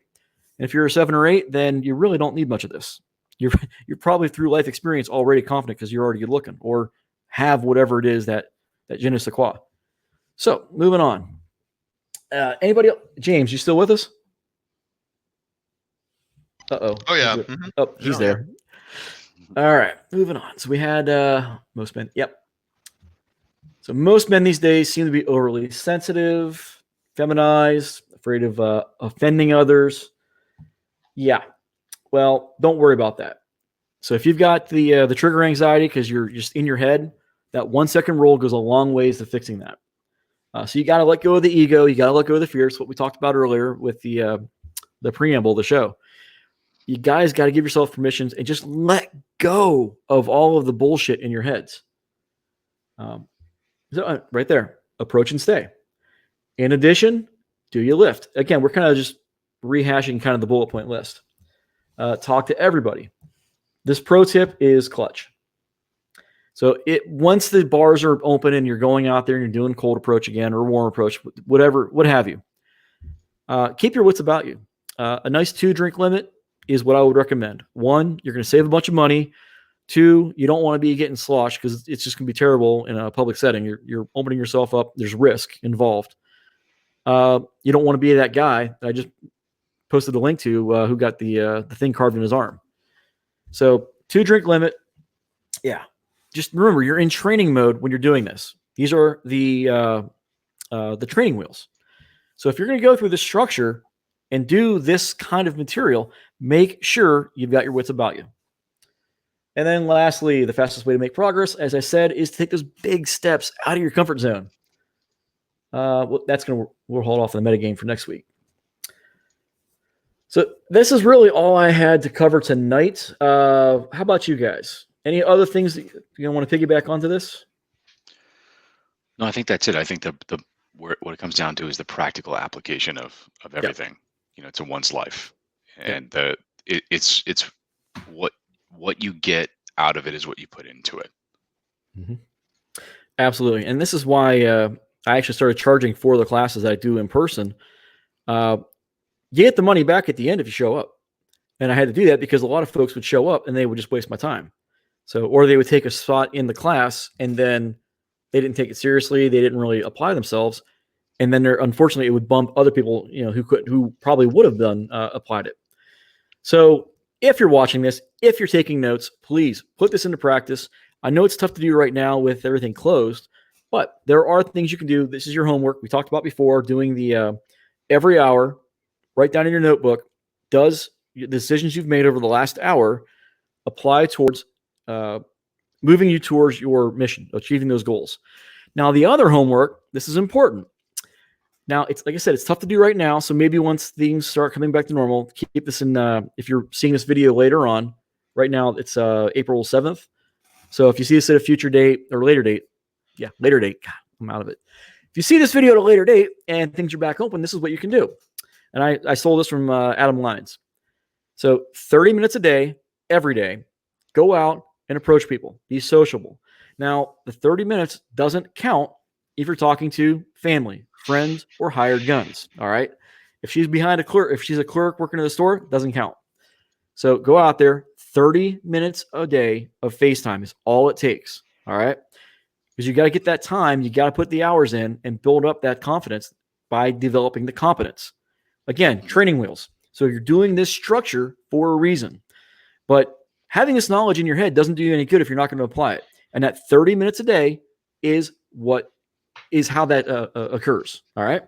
And if you're a 7 or 8, then you really don't need much of this. You're probably through life experience already confident because you're already good looking or have whatever it is that je ne sais quoi. So moving on. Anybody else? James, you still with us? Uh-oh. Oh, yeah. Mm-hmm. Oh, he's there. All right, moving on. So we had most men. Yep. So most men these days seem to be overly sensitive, feminized, afraid of offending others. Yeah. Well, don't worry about that. So if you've got the trigger anxiety because you're just in your head, that 1 second rule goes a long ways to fixing that. So you got to let go of the ego. You got to let go of the fears. What we talked about earlier with the preamble of the show. You guys got to give yourself permissions and just let go of all of the bullshit in your heads. So right there, approach and stay. In addition, do you lift? Again, we're kind of just rehashing kind of the bullet point list. Talk to everybody. This pro tip is clutch. So once the bars are open and you're going out there and you're doing cold approach again or warm approach, whatever, what have you, keep your wits about you. A nice 2-drink limit is what I would recommend. 1, you're going to save a bunch of money. 2, you don't want to be getting sloshed because it's just going to be terrible in a public setting. You're opening yourself up. There's risk involved. You don't want to be that guy that I just posted a link to who got the thing carved in his arm. So 2-drink limit. Yeah. Just remember, you're in training mode when you're doing this. These are the training wheels. So if you're going to go through this structure and do this kind of material, make sure you've got your wits about you. And then lastly, the fastest way to make progress, as I said, is to take those big steps out of your comfort zone. We'll hold off on the metagame for next week. So this is really all I had to cover tonight. How about you guys? Any other things that you want to piggyback onto this? No, I think that's it. I think what it comes down to is the practical application of everything, to one's life, and it's what you get out of it is what you put into it. Mm-hmm. Absolutely, and this is why I actually started charging for the classes I do in person. You get the money back at the end if you show up, and I had to do that because a lot of folks would show up and they would just waste my time. So, or they would take a spot in the class and then they didn't take it seriously. They didn't really apply themselves. And then unfortunately, it would bump other people, who probably would have applied it. So if you're watching this, if you're taking notes, please put this into practice. I know it's tough to do right now with everything closed, but there are things you can do. This is your homework. We talked about before doing the every hour, write down in your notebook, does the decisions you've made over the last hour apply towards moving you towards your mission, achieving those goals. Now, the other homework, this is important. Now, it's like I said, it's tough to do right now. So maybe once things start coming back to normal, keep this in. If you're seeing this video later on, right now it's April 7th. So if you see this at a future date or later date, later date, God, I'm out of it. If you see this video at a later date and things are back open, this is what you can do. And I stole this from Adam Lyons. So 30 minutes a day, every day, go out and approach people. Be sociable. Now, the 30 minutes doesn't count if you're talking to family, friends, or hired guns. All right. If she's a clerk working at the store, doesn't count. So go out there. 30 minutes a day of FaceTime is all it takes. All right. Because you got to get that time. You got to put the hours in and build up that confidence by developing the competence. Again, training wheels. So you're doing this structure for a reason. But having this knowledge in your head doesn't do you any good if you're not going to apply it. And that 30 minutes a day is how that occurs. All right.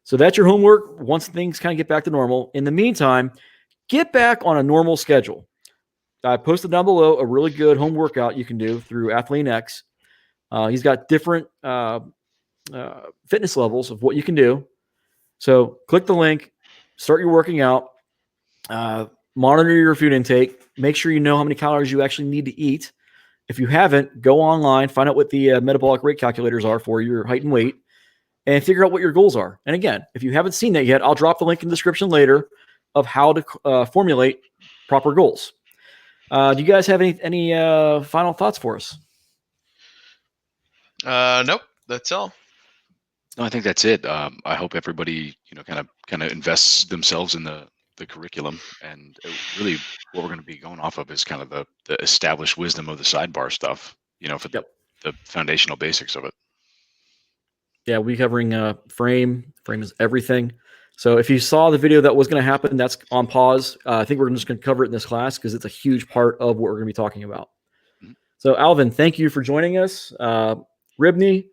So that's your homework once things kind of get back to normal. In the meantime, get back on a normal schedule. I posted down below a really good home workout you can do through Athlean X. He's got different fitness levels of what you can do. So click the link, start your working out, monitor your food intake, make sure you know how many calories you actually need to eat. If you haven't, go online, find out what the metabolic rate calculators are for your height and weight, and figure out what your goals are. And again, if you haven't seen that yet, I'll drop the link in the description later of how to formulate proper goals. Do you guys have any final thoughts for us? Nope, that's all. No, I think that's it. I hope everybody, kind of invests themselves in the curriculum, and really what we're going to be going off of is kind of the established wisdom of the sidebar stuff, for the foundational basics of it. Yeah, we'll be covering frame. Frame is everything. So if you saw the video that was going to happen, that's on pause. I think we're just going to cover it in this class because it's a huge part of what we're going to be talking about. Mm-hmm. So Alvin, thank you for joining us. Ribney,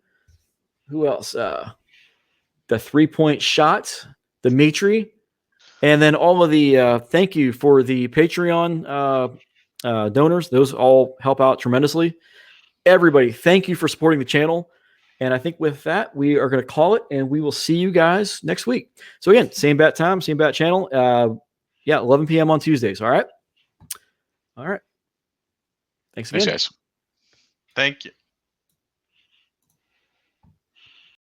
who else? The 3-point shot, Dimitri, and then all of the thank you for the Patreon donors. Those all help out tremendously. Everybody, thank you for supporting the channel. And I think with that, we are going to call it, and we will see you guys next week. So again, same bat time, same bat channel. 11 p.m. on Tuesdays. All right. All right. Thanks again. Thanks, guys. Thank you.